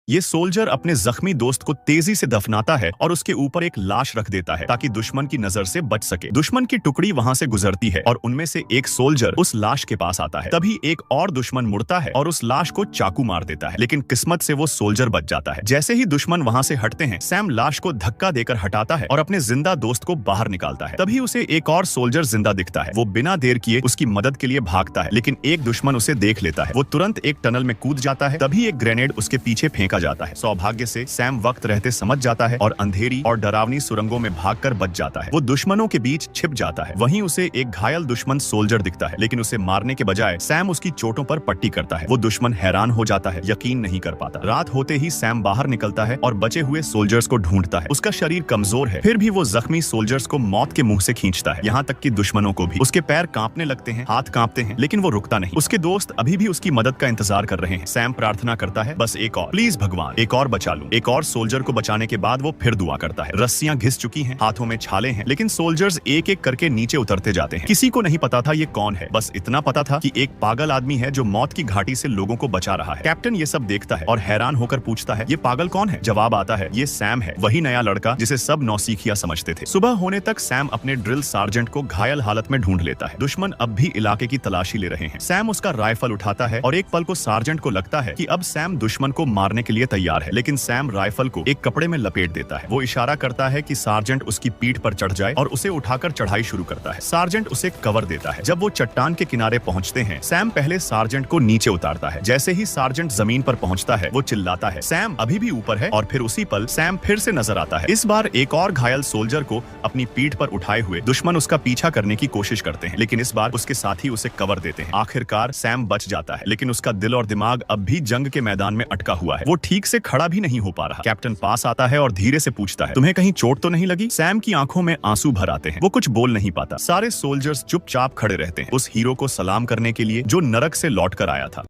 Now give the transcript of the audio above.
ये सोल्जर अपने जख्मी दोस्त को तेजी से दफनाता है और उसके ऊपर एक लाश रख देता है ताकि दुश्मन की नजर से बच सके। दुश्मन की टुकड़ी वहां से गुजरती है और उनमें से एक सोल्जर उस लाश के पास आता है। तभी एक और दुश्मन मुड़ता है और उस लाश को चाकू मार देता है, लेकिन किस्मत से वो सोल्जर बच जाता है। जैसे ही दुश्मन वहां से हटते हैं, सैम लाश को धक्का देकर हटाता है और अपने जिंदा दोस्त को बाहर निकालता है। तभी उसे एक और सोल्जर जिंदा दिखता है। वो बिना देर किए उसकी मदद के लिए भागता है, लेकिन एक दुश्मन उसे देख लेता है। वो तुरंत एक टनल में कूद जाता है। तभी एक ग्रेनेड उसके पीछे फेंका जाता है। सौभाग्य से सैम वक्त रहते समझ जाता है और अंधेरी और डरावनी सुरंगों में भागकर बच जाता है। वो दुश्मनों के बीच छिप जाता है। वहीं उसे एक घायल दुश्मन सोल्जर दिखता है, लेकिन उसे मारने के बजाय सैम उसकी चोटों पर पट्टी करता है। वो दुश्मन हैरान हो जाता है, यकीन नहीं कर पाता। रात होते ही सैम बाहर निकलता है और बचे हुए सोल्जर्स को ढूंढता है। उसका शरीर कमजोर है, फिर भी वो जख्मी सोल्जर्स को मौत के मुंह से खींचता है, यहाँ तक कि दुश्मनों को भी। उसके पैर कांपने लगते हैं, हाथ कांपते हैं, लेकिन वो रुकता नहीं। उसके दोस्त अभी भी उसकी मदद का इंतजार कर रहे हैं। सैम प्रार्थना करता है, बस एक और, प्लीज भगवान, एक और बचा लूं। एक और सोल्जर को बचाने के बाद वो फिर दुआ करता है। रस्सियां घिस चुकी हैं, हाथों में छाले हैं, लेकिन सोल्जर्स एक एक करके नीचे उतरते जाते हैं। किसी को नहीं पता था ये कौन है, बस इतना पता था कि एक पागल आदमी है जो मौत की घाटी से लोगों को बचा रहा है। कैप्टन ये सब देखता है और हैरान होकर पूछता है, ये पागल कौन है? जवाब आता है, ये सैम है, वही नया लड़का जिसे सब नौसिखिया समझते थे। सुबह होने तक सैम अपने ड्रिल सार्जेंट को घायल हालत में ढूंढ लेता है। दुश्मन अब भी इलाके की तलाशी ले रहे हैं। सैम उसका राइफल उठाता है और एक पल को सार्जेंट को लगता है कि अब सैम दुश्मन को मारने के लिए तैयार है, लेकिन सैम राइफल को एक कपड़े में लपेट देता है। वो इशारा करता है कि सार्जेंट उसकी पीठ पर चढ़ जाए और उसे उठाकर चढ़ाई शुरू करता है। सार्जेंट उसे कवर देता है। जब वो चट्टान के किनारे पहुंचते हैं, सैम पहले सार्जेंट को नीचे उतारता है। जैसे ही सार्जेंट जमीन पर पहुंचता है, वो चिल्लाता है, सैम अभी भी ऊपर है। और फिर उसी पल सैम फिर से नजर आता है। इस बार एक और घायल सोल्जर को अपनी पीठ पर उठाए हुए दुश्मन उसका पीछा करने की कोशिश करते हैं, लेकिन इस बार उसके साथी उसे कवर देते हैं। आखिरकार सैम बच जाता है, लेकिन उसका दिल और दिमाग अब भी जंग के मैदान में अटका हुआ है। वो ठीक से खड़ा भी नहीं हो पा रहा। कैप्टन पास आता है और धीरे से पूछता है, तुम्हें कहीं चोट तो नहीं लगी? सैम की आंखों में आंसू भर आते हैं। वो कुछ बोल नहीं पाता। सारे सोल्जर्स चुपचाप खड़े रहते हैं, उस हीरो को सलाम करने के लिए जो नरक से लौट कर आया था।